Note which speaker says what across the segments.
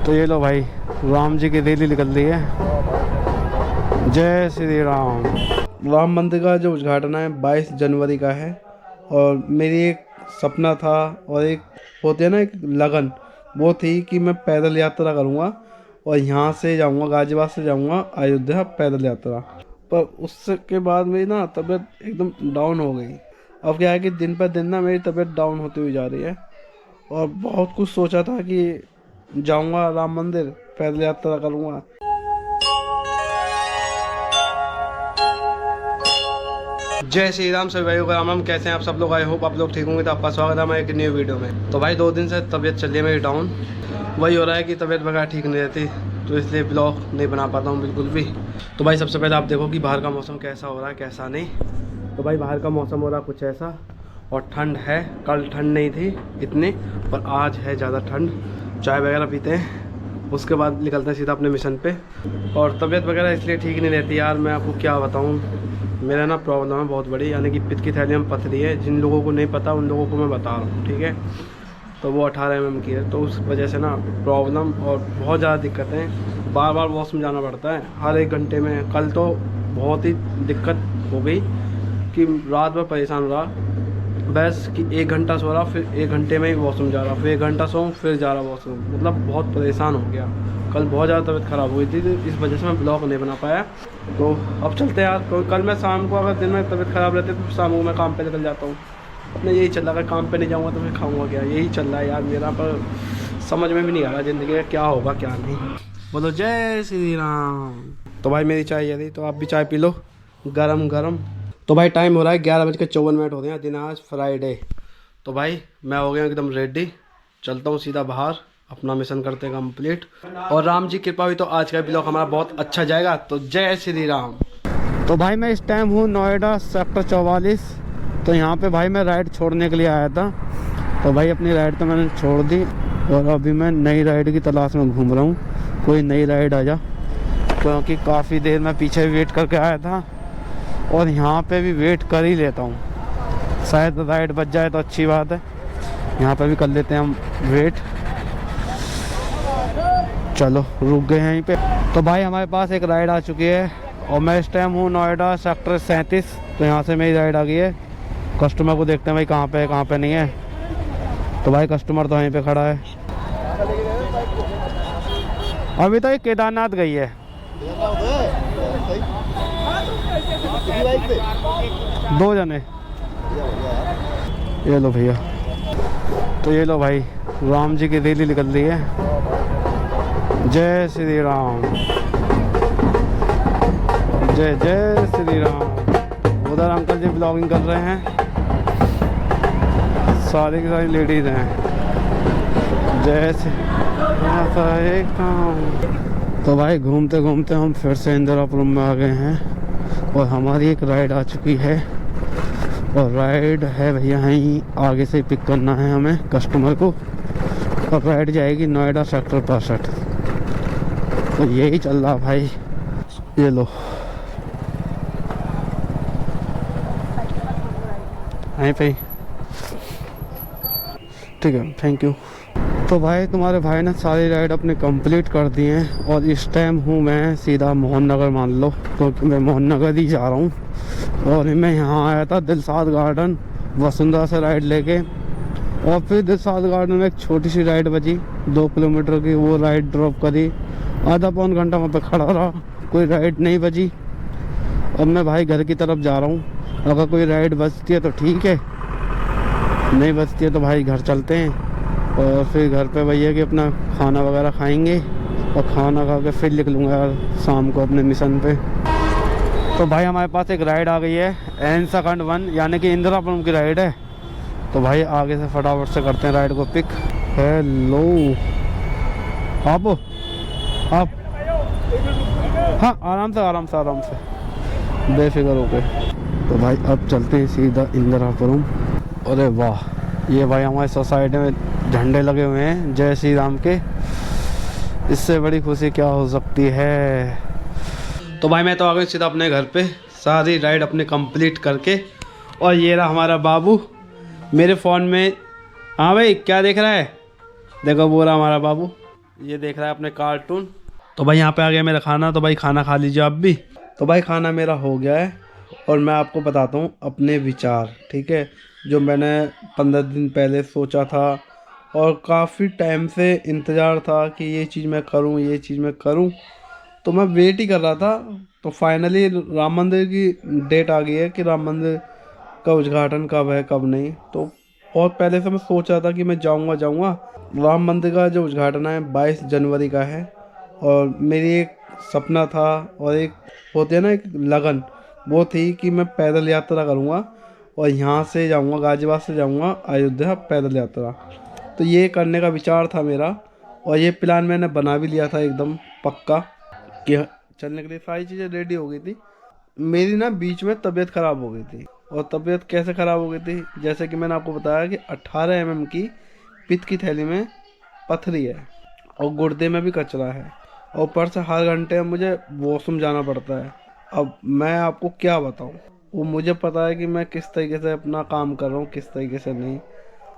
Speaker 1: तो ये लो भाई, राम जी की रैली निकल रही है। जय श्री राम। राम मंदिर का जो उद्घाटन है 22 जनवरी का है। और मेरी एक सपना था और एक होती है ना एक लगन, वो थी कि मैं पैदल यात्रा करूँगा और यहाँ से जाऊँगा, गाजियाबाद से जाऊँगा अयोध्या पैदल यात्रा। पर उसके बाद मेरी ना तबीयत एकदम डाउन हो गई। अब क्या है कि दिन पर दिन ना मेरी तबीयत डाउन होती हुई जा रही है। और बहुत कुछ सोचा था कि जाऊँगा राम मंदिर, पैदल यात्रा करूँगा। जय श्री राम सभी भाइयों का राम राम। कैसे हैं आप सब लोग? आई होप आप लोग ठीक होंगे। तो आपका स्वागत है हमारे एक न्यू वीडियो में। तो भाई 2 दिन से तबीयत चल रही है मेरी डाउन। वही हो रहा है कि तबीयत वगैरह ठीक नहीं रहती, तो इसलिए ब्लॉग नहीं बना पाता हूँ बिल्कुल भी। तो भाई सबसे पहले आप देखो कि बाहर का मौसम कैसा हो रहा है कैसा नहीं। तो भाई बाहर का मौसम हो रहा है कुछ ऐसा, और ठंड है। कल ठंड नहीं थी इतनी, पर आज है ज़्यादा ठंड। चाय वगैरह पीते हैं, उसके बाद निकलते हैं सीधा अपने मिशन पे। और तबीयत वगैरह इसलिए ठीक नहीं रहती यार, मैं आपको क्या बताऊँ। मेरा ना प्रॉब्लम है बहुत बड़ी, यानी कि पित्त की थैली में पथरी है। जिन लोगों को नहीं पता उन लोगों को मैं बता रहा हूँ, ठीक है। तो वो 18 mm की है, तो उस वजह से ना प्रॉब्लम और बहुत ज़्यादा दिक्कतें, बार बार वॉशरूम जाना पड़ता है हर 1 घंटे में। कल तो बहुत ही दिक्कत हो गई कि रात भर परेशान रहा, बस कि 1 घंटा सो रहा, फिर 1 घंटे में ही वॉशरूम जा रहा, फिर 1 घंटा सो फिर जा रहा वॉशरूम। मतलब बहुत परेशान हो गया। कल बहुत ज़्यादा तबीयत ख़राब हुई थी, तो इस वजह से मैं ब्लॉग नहीं बना पाया। तो अब चलते हैं यार। तो कल मैं शाम को, अगर दिन में तबीयत ख़राब रहती तो शाम को मैं काम पे निकल जाता हूँ। अपने यही चल रहा है, काम पे नहीं जाऊँगा तो फिर खाऊँगा क्या, यही चल रहा है यार मेरा। पर समझ में भी नहीं आ रहा ज़िंदगी में क्या होगा क्या नहीं। बोलो जय श्री राम। तो भाई मेरी चाय ये थी, तो आप भी चाय पी लो गरम गरम। तो भाई टाइम हो रहा है 11:54 हो रहे हैं, दिन आज फ्राइडे। तो भाई मैं हो गया एकदम रेडी, चलता हूँ सीधा बाहर, अपना मिशन करते हैं कंप्लीट। और राम जी कृपा हुई तो आज का ब्लॉग हमारा बहुत अच्छा जाएगा। तो जय श्री राम। तो भाई मैं इस टाइम हूँ नोएडा सेक्टर 44। तो यहाँ पे भाई मैं राइड छोड़ने के लिए आया था। तो भाई अपनी राइड तो मैंने छोड़ दी और अभी मैं नई राइड की तलाश में घूम रहा हूँ। कोई नई राइड आ जा, क्योंकि काफ़ी देर मैं पीछे वेट करके आया था और यहाँ पे भी वेट कर ही लेता हूँ। शायद राइड बच जाए तो अच्छी बात है। यहाँ पे भी कर लेते हैं हम वेट। चलो रुक गए हैं यहीं पे। तो भाई हमारे पास एक राइड आ चुकी है और मैं इस टाइम हूँ नोएडा सेक्टर 37। तो यहाँ से मेरी राइड आ गई है। कस्टमर को देखते हैं भाई कहाँ पे है कहाँ पे नहीं है। तो भाई कस्टमर तो यहीं पे खड़ा है। अभी तो ये केदारनाथ गई है। 2 जने। ये लो भैया। तो ये लो भाई, राम जी की रैली निकल रही है। जय श्री राम, जय जय श्री राम। उधर अंकल जी ब्लॉगिंग कर रहे हैं, सारी की सारी लेडीज हैं। जय श्री राम। तो भाई घूमते घूमते हम फिर से इंदिरापुरम में आ गए हैं और हमारी एक राइड आ चुकी है। और राइड है भैया यहीं आगे से पिक करना है हमें कस्टमर को। और राइड जाएगी नोएडा सेक्टर 65। तो यही चल रहा भाई। ये लो यहीं पे, ठीक है, थैंक यू। तो भाई तुम्हारे भाई ने सारी राइड अपने कंप्लीट कर दी हैं और इस टाइम हूँ मैं सीधा मोहन नगर मान लो, क्योंकि मैं मोहन नगर ही जा रहा हूँ। और मैं यहाँ आया था दिलशाद गार्डन वसुंधरा से राइड लेके। और फिर दिलशाद गार्डन में एक छोटी सी राइड बची 2 किलोमीटर की, वो राइड ड्रॉप करी। आधा पौन घंटा वहाँ पे खड़ा रहा, कोई राइड नहीं बची। अब मैं भाई घर की तरफ जा रहा हूँ। अगर कोई राइड बचती है तो ठीक है, नहीं बचती है तो भाई घर चलते हैं। और फिर घर पे भैया कि अपना खाना वगैरह खाएंगे और खाना खा के फिर निकलूँगा यार शाम को अपने मिशन पे। तो भाई हमारे पास एक राइड आ गई है एन सेकंड 1, यानी कि इंदिरापुरम की राइड है। तो भाई आगे से फटाफट से करते हैं राइड को पिक। हेलो आप हाँ, आराम से बेफिक्र हो गए। तो भाई अब चलते हैं सीधा इंदिरापुरम। अरे वाह, ये भाई हमारी सोसाइटी में झंडे लगे हुए हैं जय श्री राम के। इससे बड़ी खुशी क्या हो सकती है। तो भाई मैं तो आ गया सीधा अपने घर पे, सारी राइड अपने कंप्लीट करके। और ये रहा हमारा बाबू मेरे फ़ोन में। हाँ भाई क्या देख रहा है? देखो वो रहा हमारा बाबू। ये देख रहा है अपने कार्टून। तो भाई यहाँ पे आ गया मेरा खाना, तो भाई खाना खा लीजिए आप भी। तो भाई खाना मेरा हो गया है और मैं आपको बताता हूँ अपने विचार, ठीक है, जो मैंने 15 दिन पहले सोचा था और काफ़ी टाइम से इंतज़ार था कि ये चीज़ मैं करूँ, ये चीज़ मैं करूँ। तो मैं वेट ही कर रहा था। तो फाइनली राम मंदिर की डेट आ गई है कि राम मंदिर का उद्घाटन कब है कब नहीं। तो बहुत पहले से मैं सोच रहा था कि मैं जाऊंगा जाऊंगा। राम मंदिर का जो उद्घाटन है 22 जनवरी का है और मेरी एक सपना था और एक होती है ना एक लगन, वो थी कि मैं पैदल यात्रा करूंगा और यहाँ से जाऊंगा, गाजियाबाद से जाऊंगा अयोध्या पैदल यात्रा। तो ये करने का विचार था मेरा और ये प्लान मैंने बना भी लिया था एकदम पक्का कि चलने के लिए सारी चीज़ें रेडी हो गई थी। मेरी ना बीच में तबीयत ख़राब हो गई थी। और तबीयत कैसे ख़राब हो गई थी, जैसे कि मैंने आपको बताया कि 18 mm की पित्त की थैली में पथरी है और गुर्दे में भी कचरा है और ऊपर से हर घंटे मुझे वॉशरूम जाना पड़ता है। अब मैं आपको क्या बताऊं, वो मुझे पता है कि मैं किस तरीके से अपना काम कर रहा हूँ, किस तरीके से नहीं,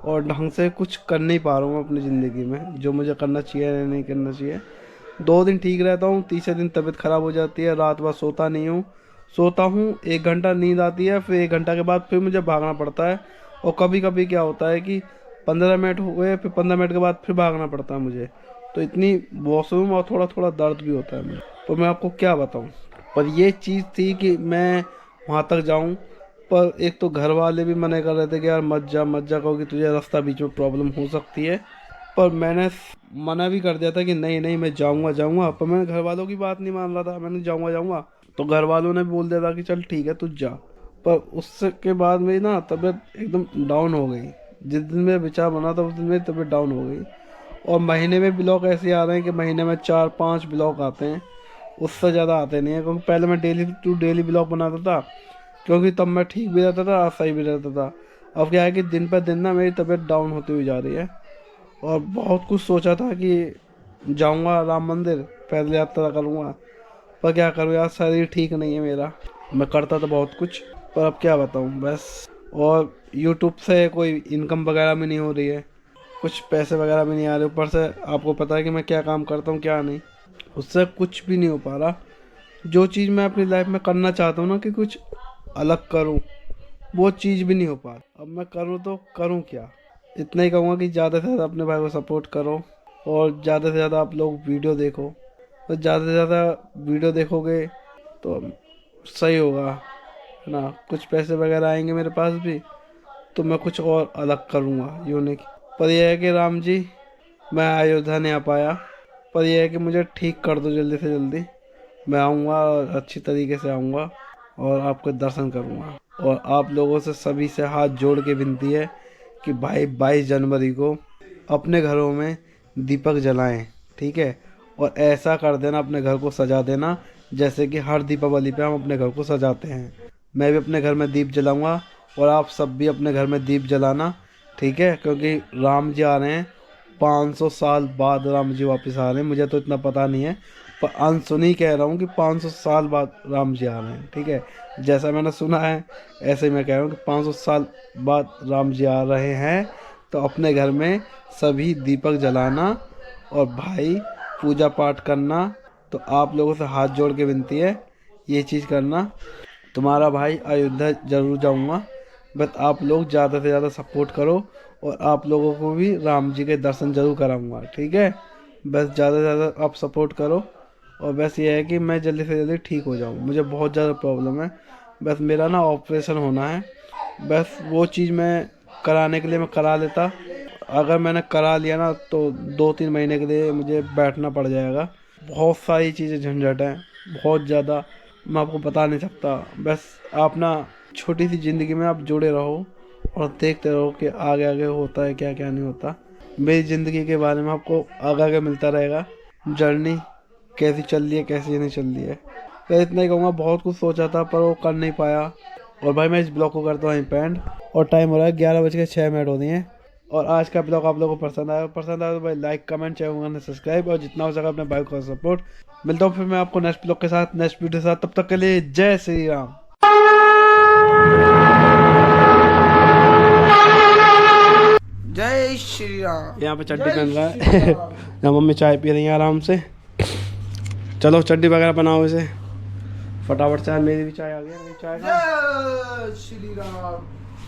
Speaker 1: और ढंग से कुछ कर नहीं पा रहा हूँ अपनी ज़िंदगी में जो मुझे करना चाहिए या नहीं करना चाहिए। 2 दिन ठीक रहता हूँ, तीसरे दिन तबीयत ख़राब हो जाती है, रात भर सोता नहीं हूँ। सोता हूँ 1 घंटा नींद आती है, फिर 1 घंटा के बाद फिर मुझे भागना पड़ता है। और कभी कभी क्या होता है कि 15 मिनट हुए फिर 15 मिनट के बाद फिर भागना पड़ता है मुझे। तो इतनी वॉशरूम और थोड़ा थोड़ा दर्द भी होता है मुझे। तो मैं आपको क्या बताऊँ, पर ये चीज़ थी कि मैं वहाँ तक जाऊँ। पर एक तो घर वाले भी मना कर रहे थे कि यार मत जा मत जा, क्योंकि तुझे रास्ता बीच में प्रॉब्लम हो सकती है। पर मैंने मना भी कर दिया था कि नहीं नहीं मैं जाऊंगा जाऊंगा, पर मैंने घर वालों की बात नहीं मान रहा था। मैंने जाऊंगा जाऊंगा तो घर वालों ने भी बोल दिया था कि चल ठीक है तू जा। पर उसके बाद मेरी ना तबीयत एकदम डाउन हो गई। जिस दिन मेरा विचार बना था उस दिन मेरी तबीयत डाउन हो गई। और महीने में ब्लॉक ऐसे आ रहे हैं कि महीने में 4-5 ब्लॉक आते हैं, उससे ज़्यादा आते नहीं हैं। क्योंकि पहले मैं डेली टू डेली ब्लॉक बनाता था, क्योंकि तब मैं ठीक भी रहता था और सही भी रहता था। अब क्या है कि दिन पर दिन ना मेरी तबीयत डाउन होती हुई जा रही है। और बहुत कुछ सोचा था कि जाऊंगा राम मंदिर, पैदल यात्रा करूंगा, पर क्या करूँ यार, शरीर ठीक नहीं है मेरा। मैं करता तो बहुत कुछ, पर अब क्या बताऊं बस। और यूट्यूब से कोई इनकम वगैरह भी नहीं हो रही है, कुछ पैसे वगैरह भी नहीं आ रहे। ऊपर से आपको पता है कि मैं क्या काम करता हूँ क्या नहीं, उससे कुछ भी नहीं हो पा रहा। जो चीज़ मैं अपनी लाइफ में करना चाहता हूँ ना कि कुछ अलग करूँ, वो चीज़ भी नहीं हो पा रही। अब मैं करूँ तो करूँ क्या। इतना ही कहूँगा कि ज़्यादा से ज़्यादा अपने भाई को सपोर्ट करो और ज़्यादा से ज़्यादा आप लोग वीडियो देखो। तो ज़्यादा से ज़्यादा वीडियो देखोगे तो सही होगा, है ना। कुछ पैसे वगैरह आएंगे मेरे पास भी, तो मैं कुछ और अलग करूँगा यूनिक। पर यह है कि राम जी, मैं अयोध्या नहीं आ पाया, पर यह है कि मुझे ठीक कर दो जल्दी से जल्दी। मैं आऊँगा और अच्छी तरीके से आऊँगा और आपके दर्शन करूँगा। और आप लोगों से सभी से हाथ जोड़ के विनती है कि भाई 22 जनवरी को अपने घरों में दीपक जलाएं, ठीक है। और ऐसा कर देना, अपने घर को सजा देना जैसे कि हर दीपावली पे हम अपने घर को सजाते हैं। मैं भी अपने घर में दीप जलाऊंगा और आप सब भी अपने घर में दीप जलाना, ठीक है। क्योंकि राम जी आ रहे हैं, 500 साल बाद राम जी वापस आ रहे हैं। मुझे तो इतना पता नहीं है, पर अनसुनी कह रहा हूँ कि 500 साल बाद राम जी आ रहे हैं, ठीक है। जैसा मैंने सुना है ऐसे ही मैं कह रहा हूँ कि 500 साल बाद राम जी आ रहे हैं। तो अपने घर में सभी दीपक जलाना और भाई पूजा पाठ करना। तो आप लोगों से हाथ जोड़ के विनती है ये चीज़ करना। तुम्हारा भाई अयोध्या ज़रूर जाऊंगा, बस आप लोग ज़्यादा से ज़्यादा सपोर्ट करो और आप लोगों को भी राम जी के दर्शन ज़रूर कराऊंगा, ठीक है। बस ज़्यादा से ज़्यादा आप सपोर्ट करो। और बस ये है कि मैं जल्दी से जल्दी ठीक हो जाऊँ, मुझे बहुत ज़्यादा प्रॉब्लम है। बस मेरा ना ऑपरेशन होना है, बस वो चीज़ मैं कराने के लिए मैं करा लेता। अगर मैंने करा लिया ना तो 2-3 महीने के लिए मुझे बैठना पड़ जाएगा। बहुत सारी चीज़ें झंझट हैं, बहुत ज़्यादा, मैं आपको बता नहीं सकता। बस आप ना छोटी सी ज़िंदगी में आप जुड़े रहो और देखते रहो कि आगे आगे होता है क्या क्या नहीं होता। मेरी ज़िंदगी के बारे में आपको आगे आगे मिलता रहेगा, जर्नी कैसी चल रही है कैसी नहीं चल रही है। तो इतना ही कहूँगा, बहुत कुछ सोचा था पर वो कर नहीं पाया। और भाई मैं इस ब्लॉग को करता हूँ यहीं पेंड, और टाइम हो रहा है 11:06 हो रही हैं। और आज का ब्लॉग आप लोगों को पसंद आया तो भाई लाइक कमेंट चैनल करना सब्सक्राइब, और जितना हो सका अपने भाई को सपोर्ट। मिलता हूँ फिर मैं आपको नेक्स्ट ब्लॉग के साथ, नेक्स्ट वीडियो के साथ। तब तक के लिए जय श्री राम।
Speaker 2: जय श्री राम।
Speaker 1: यहाँ पे चड्डी बन रहा है। यहाँ मम्मी चाय पी रही है आराम से। चलो चड्डी वगैरह बनाओ इसे फटाफट से। मेरी भी चाय आ गई। चाय
Speaker 2: जय श्री राम।